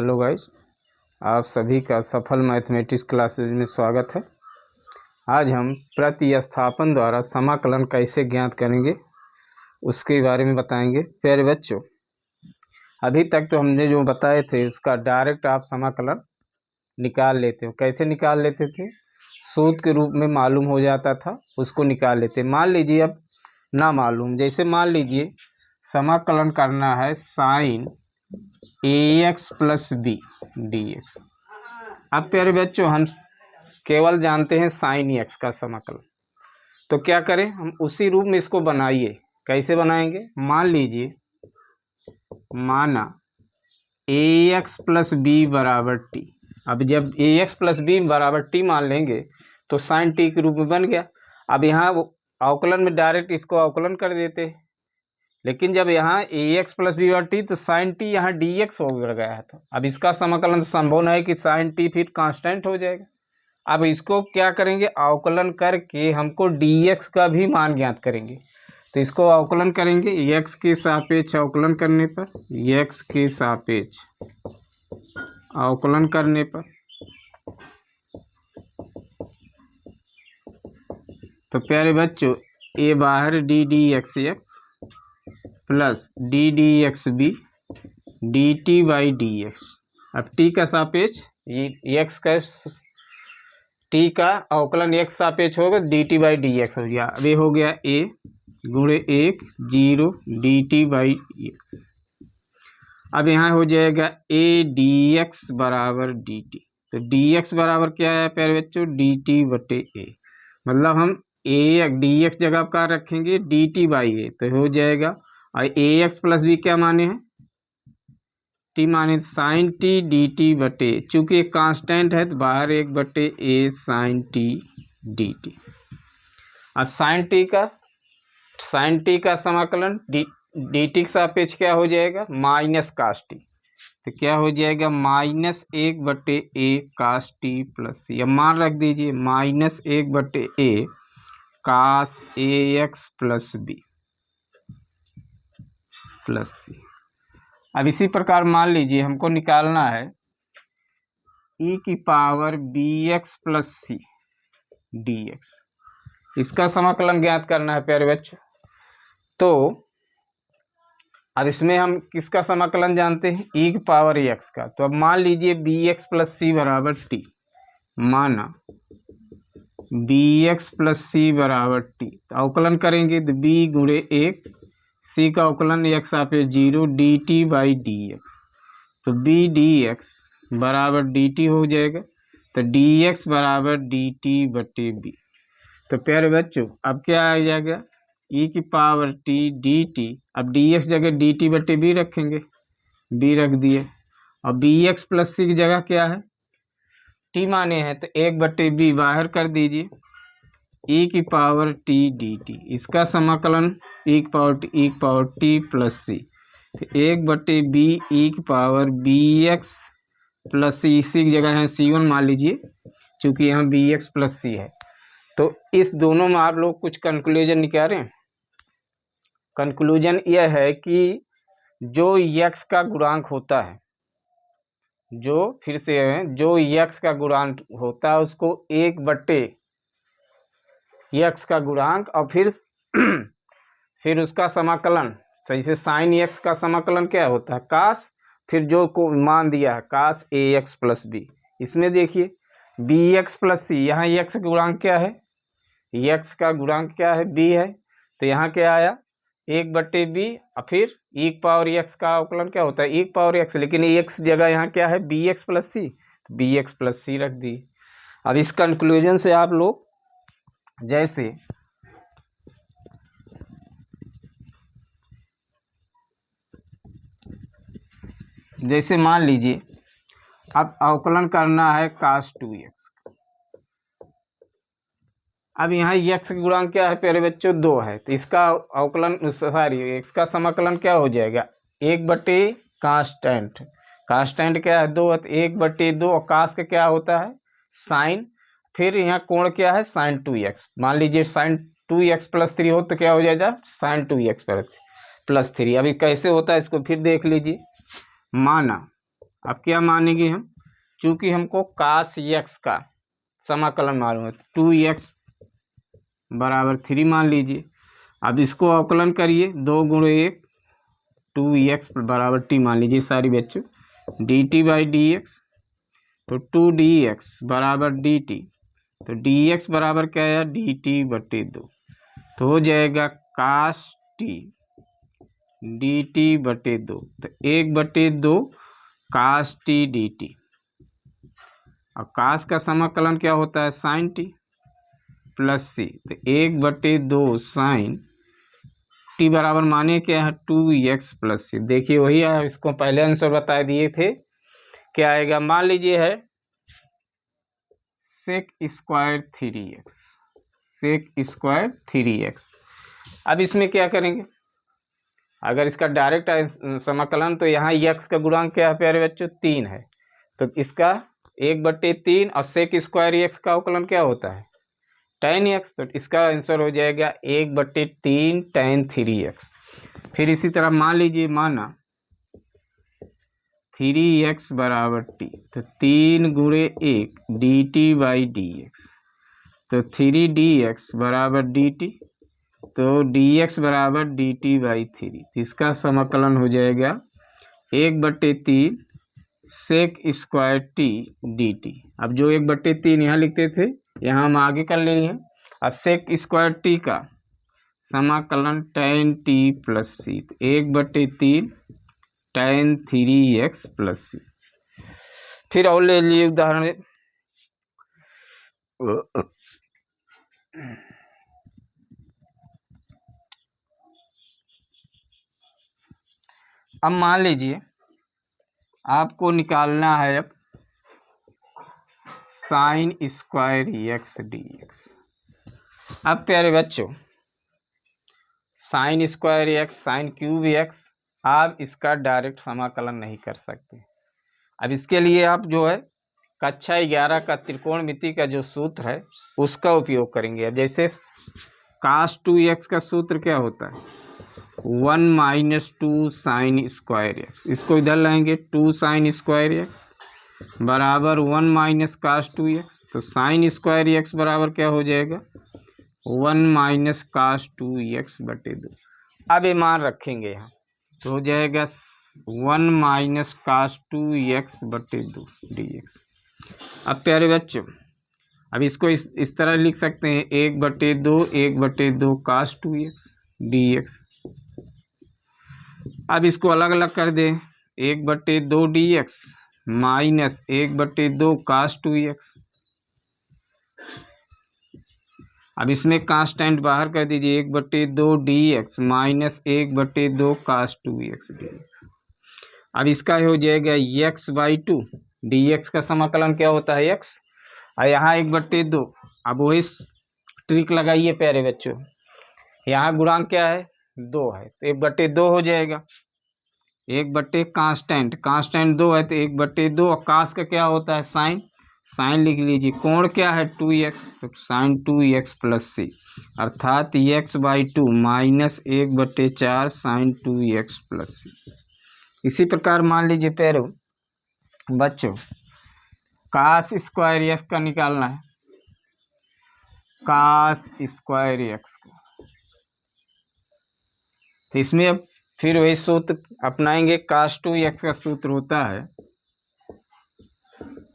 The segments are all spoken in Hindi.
हेलो गाइस, आप सभी का सफल मैथमेटिक्स क्लासेज में स्वागत है। आज हम प्रतिस्थापन द्वारा समाकलन कैसे ज्ञात करेंगे उसके बारे में बताएंगे। प्यारे बच्चों, अभी तक तो हमने जो बताए थे उसका डायरेक्ट आप समाकलन निकाल लेते हो। कैसे निकाल लेते थे? सूत्र के रूप में मालूम हो जाता था, उसको निकाल लेते। मान लीजिए अब ना मालूम, जैसे मान लीजिए समाकलन करना है sine ax plus b dx। अब प्यारे बच्चों, हम केवल जानते हैं साइन एक्स का समाकलन, तो क्या करें, हम उसी रूप में इसको बनाइए। कैसे बनाएंगे? मान लीजिए, माना ax प्लस बी बराबर टी। अब जब ax प्लस बी बराबर टी मान लेंगे तो साइन टी के रूप में बन गया। अब यहाँ अवकलन में डायरेक्ट इसको अवकलन कर देते हैं, लेकिन जब यहाँ ax प्लस बी और टी तो साइन टी यहाँ dx हो गया है। तो अब इसका समाकलन संभव नहीं कि साइन टी फिर कांस्टेंट हो जाएगा। अब इसको क्या करेंगे, अवकलन करके हमको dx का भी मान ज्ञात करेंगे। तो इसको अवकलन करेंगे x के सापेक्ष अवकलन करने पर, x के सापेक्ष अवकलन करने पर तो प्यारे बच्चों, ए बाहर d d x x plus d d x b d t by d x. अब टी का सापेक्ष ये एक्स का, टी का अवकलन एक्स सापेक्ष होगा, D t by d x हो गया। अब ये हो गया ए गुणे एक zero D t by x. अब यहाँ हो जाएगा ए डी एक्स बराबर डी टी। तो डी एक्स बराबर क्या है प्यारे बच्चों? डी टी बटे ए। मतलब हम ए डी एक्स जगह का रखेंगे डी टी बाई ए, तो हो जाएगा। और ए एक्स प्लस बी क्या माने हैं? टी माने साइन टी डी टी बटे, चूँकि एक कांस्टेंट है तो बाहर एक बटे a sine t d t. अब साइन टी का समाकलन डी टी के सापेक्ष क्या हो जाएगा? Minus cos t. तो क्या हो जाएगा? माइनस एक बटे ए कास टी प्लस सी। अब मान रख दीजिए माइनस एक बटे ए कास ए एक्स प्लस बी प्लस सी। अब इसी प्रकार मान लीजिए हमको निकालना है ई की power b x plus c d x. इसका समाकलन ज्ञात करना है प्यारे बच्चों। तो अब इसमें हम किसका समाकलन जानते हैं? ई की पावर एक्स का। तो अब मान लीजिए बी एक्स प्लस सी बराबर टी। माना बी एक्स प्लस सी बराबर टी, तो अवकलन करेंगे तो बी गुणे एक, सी का अवकलन एक्स सापेक्ष zero D t by d x. तो बी डी एक्स बराबर डी टी हो जाएगा। तो डी एक्स बराबर डी टी बटे बी। तो प्यारे बच्चों, अब क्या आ जाएगा? ई की पावर टी डी टी। अब डी एक्स जगह डी टी बटे बी रखेंगे, बी रख दिए। और बी एक्स प्लस सी की जगह क्या है? टी माने हैं, तो एक बटे बी बाहर कर दीजिए, ई की पावर टी डी टी। इसका समाकलन ई की पावर टी प्लस सी। तो एक बटे बी ई की पावर बी एक्स प्लस सी, इसी की जगह है सी वन मान लीजिए, चूँकि यहाँ बी एक्स प्लस सी है। तो इस दोनों में आप लोग कुछ कंक्लूजन निकालें। कंक्लूजन यह है कि जो यक्स का गुणांक होता है, जो यक्स का गुणांक होता है उसको एक बटे यक्स का गुणांक और फिर उसका समाकलन, सही से साइन एक्स का समाकलन क्या होता है? कास, फिर जो को मान दिया है कास ए एक्स प्लस बी। इसमें देखिए बी एक्स प्लस सी, यहाँ यक्स का गुणांक क्या है? यक्स का गुणांक क्या है? बी है। तो यहाँ क्या आया? एक बटे बी और फिर ई पावर एक्स का अवकलन क्या होता है? ई पावर एक्स, लेकिन एक्स जगह यहाँ क्या है? बी एक्स प्लस सी, बी एक्स प्लस सी रख दी। अब इस कंक्लूजन से आप लोग जैसे मान लीजिए अब अवकलन करना है कास टू एक्स। अब यहाँ एक्स का गुणांक क्या है प्यारे बच्चों? दो है। तो इसका अवकलन एक्स का समाकलन क्या हो जाएगा? एक बटे कांस्टेंट क्या है? दो है, तो एक बटे दो। और कास का क्या होता है? साइन। फिर यहाँ कोण क्या है? Sign to x. मान लीजिए sign to x plus three हो तो क्या हो जाएगा? Sign to x plus three. अभी कैसे होता है इसको फिर देख लीजिए। माना अब क्या मानेंगे हम, चूंकि हमको कास एक्स का समाकलन मालूम है, 2x बराबर 3 मान लीजिए। अब इसको अवकलन करिए, 2 × 1 2x बराबर t मान लीजिए सारी बच्चों, dt बाई डी एक्स, तो 2dx बराबर dt, तो dx बराबर क्या है, dt/2, तो हो जाएगा कास t dt/2, तो 1/2 कास t dt। और कास का समाकलन क्या होता है, साइन t प्लस c, तो 1/2 साइन t बराबर माने क्या है, 2x प्लस c। देखिए वही है, इसको पहले आंसर बता दिए थे, क्या आएगा, मान लीजिए है sec square 3x, sec square 3x। अब इसमें क्या करेंगे, अगर इसका डायरेक्ट समाकलन, तो यहाँ x का गुणांक क्या है प्यारे बच्चों, 3 है, तो इसका 1/3, और सेक स्क्वायर x का अवकलन क्या होता है, tan x, तो इसका आंसर हो जाएगा 1/3 tan 3x। फिर इसी तरह मान लीजिए, माना 3x बराबर t, तो 3 × 1 dt/dx, तो 3dx बराबर dt, तो dx बराबर dt/3, इसका समाकलन हो जाएगा 1/3 सेक स्क्वायर t dt। अब जो 1/3 यहाँ लिखते थे, यहाँ हम आगे कर ले हैं। अब सेक स्क्वायर t का समाकलन tan t plus c, 1/3 tan 3x plus c। फिर और ले लिए उदाहरण, अब मान लीजिए आपको निकालना है अब साइन स्क्वायर x dx। अब प्यारे बच्चों, sine square x, sine cube x, आप इसका डायरेक्ट समाकलन नहीं कर सकते। अब इसके लिए आप जो है कक्षा 11 का त्रिकोणमिति का जो सूत्र है उसका उपयोग करेंगे। अब जैसे कास 2x का सूत्र क्या होता है, 1 - 2 साइन स्क्वायर x, इसको इधर लाएंगे, 2 साइन स्क्वायर x बराबर 1 - कास 2x, तो साइन स्क्वायर x बराबर क्या हो जाएगा, 1 - कास 2x/2। अब ये मान रखेंगे यहाँ, तो हो जाएगा 1 - कास 2x/2 dx। अब प्यारे बच्चों, अब इसको इस तरह लिख सकते हैं, 1/2 कास 2x dx। अब इसको अलग अलग कर दें, 1/2 dx माइनस 1/2 कास 2x। अब इसमें कांस्टेंट बाहर कर दीजिए, 1/2 dx माइनस 1/2 कास 2x dx। अब इसका हो जाएगा x/2, dx का समाकलन क्या होता है, x, और यहाँ 1/2। अब वही ट्रिक लगाइए प्यारे बच्चों, यहाँ गुणांक क्या है, 2 है, तो 1/2 हो जाएगा, 1/, कांस्टेंट 2 है, तो 1/2, और कास का क्या होता है, साइन, साइन लिख लीजिए, कोण क्या है 2x, तो साइन 2x प्लस c, अर्थात x/2 minus 1/4 sign 2x plus c। इसी प्रकार मान लीजिए प्यारे बच्चों, कास स्क्वायर x का निकालना है, कास स्क्वायर x का, तो इसमें अब फिर वही सूत्र अपनाएंगे, कास 2x का सूत्र होता है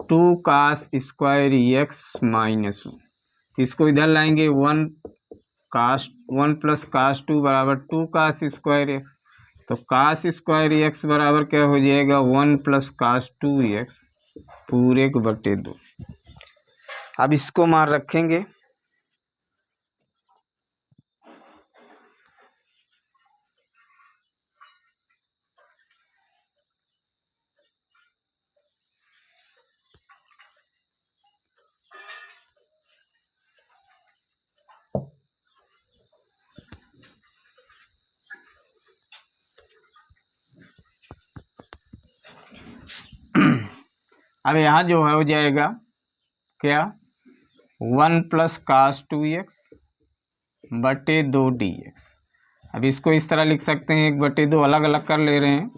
2 कास स्क्वायर x माइनस 1, इसको इधर लाएंगे, 1 प्लस कास 2 बराबर 2 कास स्क्वायर x, तो कास स्क्वायर x बराबर क्या हो जाएगा, 1 प्लस कास 2x पूरे के बटे 2। अब इसको मान रखेंगे, अब यहाँ जो है हो जाएगा क्या, 1 प्लस कास 2x बटे 2 dx। अब इसको इस तरह लिख सकते हैं, 1/2 अलग अलग कर ले रहे हैं,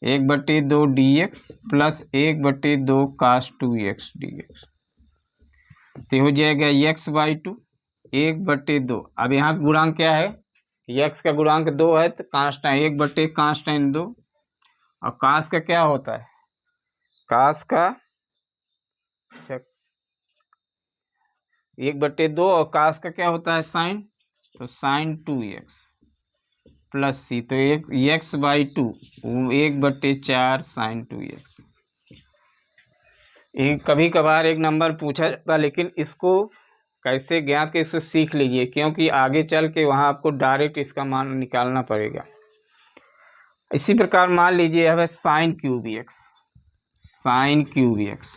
1/2 dx plus 1/2 cos 2x dx, तो हो जाएगा x/2 1/2। अब यहाँ गुणांक क्या है, x का गुणांक 2 है तो कांस्टेंट 1/2 और कास का क्या होता है, कास का 1/2 और कास का क्या होता है साइन, तो साइन 2x प्लस सी, तो एक x/2 1/4 साइन 2x। एक कभी कभार एक नंबर पूछा जाता, लेकिन इसको कैसे ज्ञात के इसको सीख लीजिए, क्योंकि आगे चल के वहाँ आपको डायरेक्ट इसका मान निकालना पड़ेगा। इसी प्रकार मान लीजिए अब है sine cube x, sine cube x,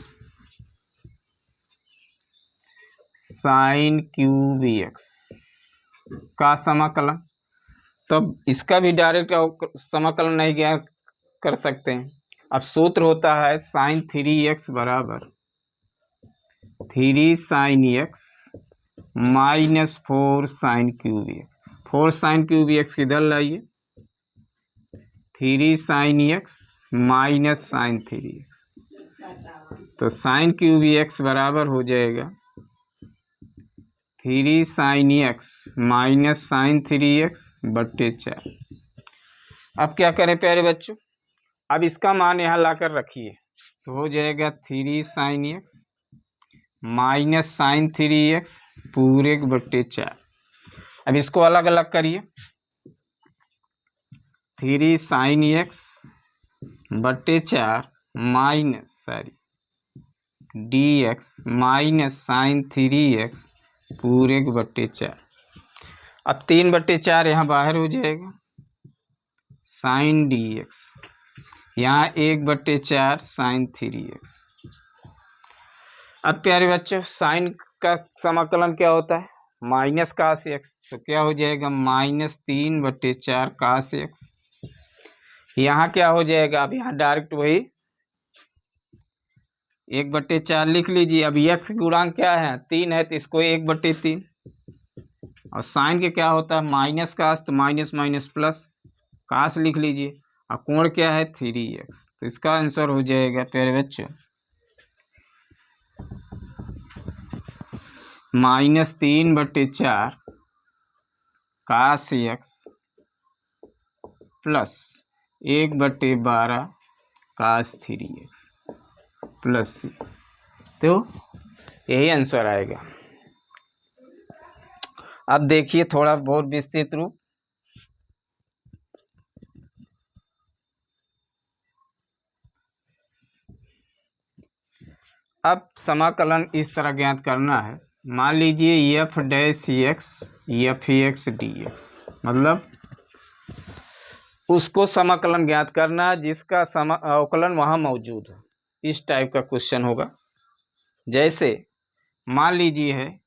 sine cube x का समाकलन, तब इसका भी डायरेक्ट समाकलन नहीं ज्ञात कर सकते हैं। अब सूत्र होता है साइन 3x बराबर 3 sine x minus 4 sine cube x. 4 sine cube x इधर लाइए, 3 sine x minus sine 3x, तो साइन क्यूब एक्स बराबर हो जाएगा 3 sine x minus sign 3x/4। अब क्या करें प्यारे बच्चों, अब इसका मान यहाँ लाकर रखिए, तो हो जाएगा 3 sine x minus sine 3x पूरे 4। अब इसको अलग अलग करिए, 3 sine x/4 minus dx minus sine 3x पूरे 4। अब 3/4 यहाँ बाहर हो जाएगा, साइन dx यहाँ 1/4 साइन 3x। अब प्यारे बच्चों साइन का समाकलन क्या होता है, माइनस कास x, तो क्या हो जाएगा माइनस 3/4 कास x। यहाँ क्या हो जाएगा, अब यहाँ डायरेक्ट वही 1/4 लिख लीजिए। अब x गुणांक क्या है 3 है, तो इसको 1/3, और साइन के क्या होता है माइनस कास, तो माइनस माइनस प्लस कास लिख लीजिए, और कोण क्या है 3x, तो इसका आंसर हो जाएगा प्यारे बच्चों माइनस 3/4 कास x प्लस 1/12 कास 3x प्लस सी, तो यही आंसर आएगा। अब देखिए थोड़ा बहुत विस्तृत रूप, अब समाकलन इस तरह ज्ञात करना है, मान लीजिए f dash x f(x) dx, मतलब उसको समाकलन ज्ञात करना जिसका अवकलन वहाँ मौजूद है, इस टाइप का क्वेश्चन होगा। जैसे मान लीजिए है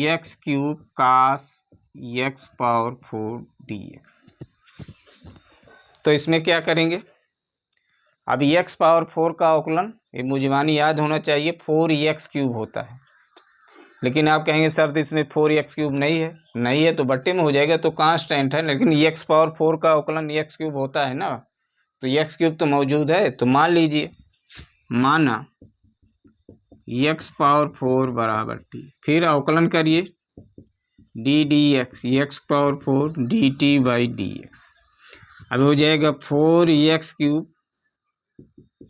x³ cos x⁴ dx, तो इसमें क्या करेंगे, अब x⁴ का अवकलन ये मुझमानी याद होना चाहिए 4x³ होता है, लेकिन आप कहेंगे सर तो इसमें 4x³ नहीं है तो बट्टे में हो जाएगा, तो कांस्टेंट है, लेकिन x⁴ का अवकलन x³ होता है ना, तो x³ तो मौजूद है। तो मान लीजिए, माना x⁴ बराबर t, फिर अवकलन करिए d dx x⁴ dt/dx, अब हो जाएगा 4x³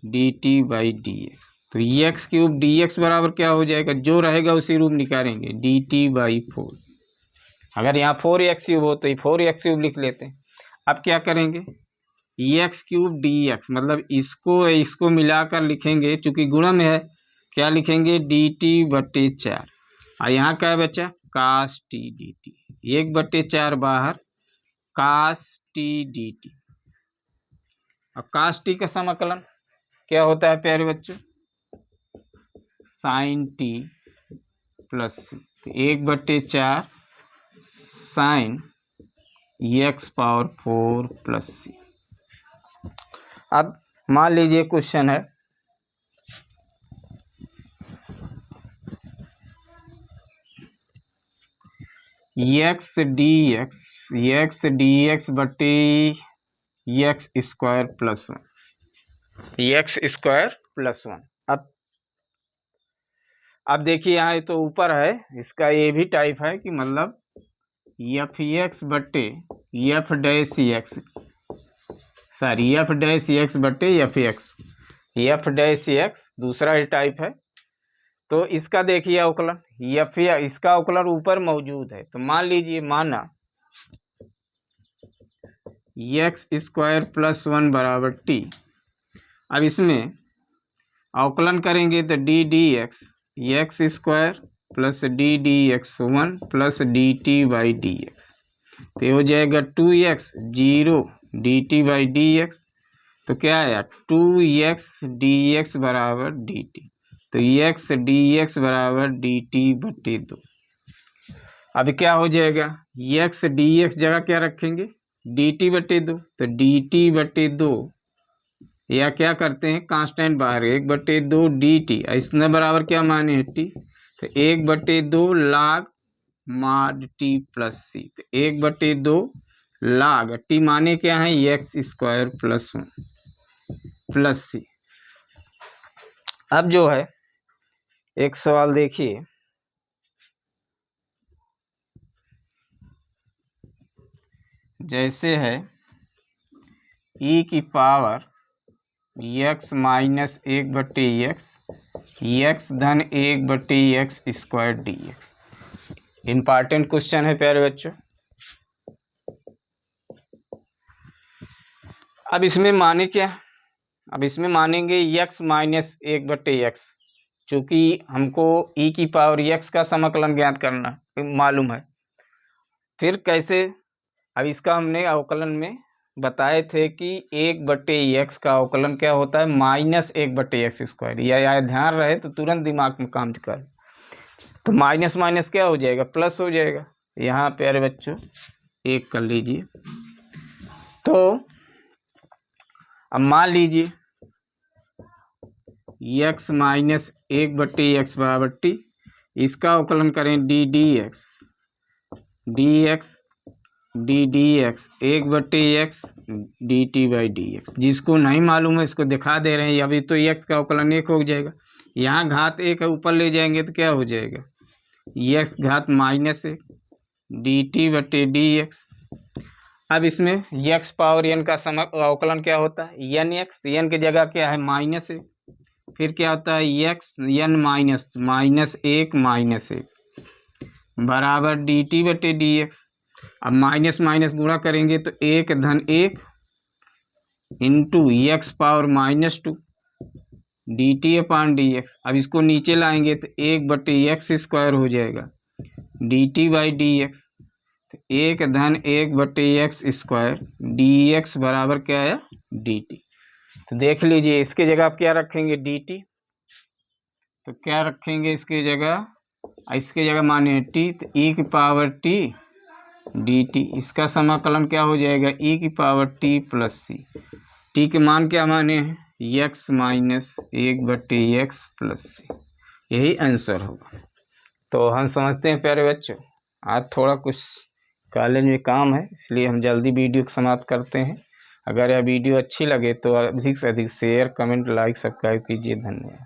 dt/dx, तो x³ dx बराबर क्या हो जाएगा, जो रहेगा उसी रूप निकालेंगे dt/4। अगर यहाँ 4x³ हो तो ये 4x³ लिख लेते हैं। अब क्या करेंगे, x³ dx मतलब इसको मिलाकर लिखेंगे, चूंकि गुणा में है, क्या लिखेंगे dt/4, और यहाँ क्या है बच्चा cos t dt, 1/4 बाहर cos t dt, और cos t का समाकलन क्या होता है प्यारे बच्चों साइन t प्लस सी, तो 1/4 साइन x⁴ प्लस सी। अब मान लीजिए क्वेश्चन है x dx बटे x square plus 1, x square plus 1। अब देखिए यहाँ ये तो ऊपर है, इसका ये भी टाइप है कि मतलब एफ एक्स बटे f dash x, sorry f dash x बटे f x, f dash x दूसरा ही टाइप है। तो इसका देखिए अवकलन, एफ इसका अवकलन ऊपर मौजूद है, तो मान लीजिए माना एक्स स्क्वायर प्लस 1 बराबर टी। अब इसमें अवकलन करेंगे तो D d x square plus D x 1 plus D t by d x, तो हो जाएगा 2x 0 D t by d x, तो क्या आया 2x डी एक्स बराबर डी टी, तो x डी एक्स बराबर डी टी बटे 2। अब क्या हो जाएगा, x डी एक्स जगह क्या रखेंगे डी टी बटे 2, तो डी टी बटे 2, या क्या करते हैं कांस्टेंट बाहर 1/2 डी टी, इसमें बराबर क्या माने है टी, तो 1/2 log mod टी प्लस सी, तो 1/2 log टी माने क्या है एक्स स्क्वायर प्लस 1 प्लस सी। अब जो है एक सवाल देखिए, जैसे है e की power x minus 1/x, x धन 1/x square D x. Important question है प्यारे बच्चों। अब इसमें माने क्या, अब इसमें मानेंगे x माइनस 1/x, चूँकि हमको e की पावर x का समाकलन ज्ञात करना मालूम है। फिर कैसे, अब इसका हमने अवकलन में बताए थे कि 1/x का अवकलन क्या होता है माइनस 1/x स्क्वायर, या ध्यान रहे तो तुरंत दिमाग में काम कर, तो माइनस माइनस क्या हो जाएगा प्लस हो जाएगा। यहाँ प्यारे बच्चों एक कर लीजिए, तो अब मान लीजिए x माइनस 1/x बराबर टी, इसका अवकलन करें D d x D x 1/x D t by d x. जिसको नहीं मालूम है इसको दिखा दे रहे हैं, अभी तो x का अवकलन 1 हो जाएगा, यहाँ घात 1 है ऊपर ले जाएंगे तो क्या हो जाएगा x घात माइनस 1 डी टी बटे डी एक्स। अब इसमें x पावर n का अवकलन क्या होता है एन एक्स, एन की जगह क्या है -1, फिर क्या होता है x n माइनस 1 बराबर डी टी बटे डी एक्स। अब माइनस माइनस गुणा करेंगे तो 1 धन 1 into x power -2 d t upon d x. अब इसको नीचे लाएंगे तो 1/x स्क्वायर हो जाएगा d t by d x, तो 1 धन 1/x स्क्वायर डी एक्स बराबर क्या आया डी टी। तो देख लीजिए इसके जगह आप क्या रखेंगे डी टी, तो क्या रखेंगे इसके जगह माने टी, तो e की पावर टी डी टी, इसका समाकलन क्या हो जाएगा e की पावर टी प्लस सी, टी के मान क्या माने हैं x माइनस 1/x प्लस सी, यही आंसर होगा। तो हम समझते हैं प्यारे बच्चों आज थोड़ा कुछ कॉलेज में काम है, इसलिए हम जल्दी वीडियो को समाप्त करते हैं। अगर यह वीडियो अच्छी लगे तो अधिक से अधिक शेयर कमेंट लाइक सब्सक्राइब कीजिए। धन्यवाद।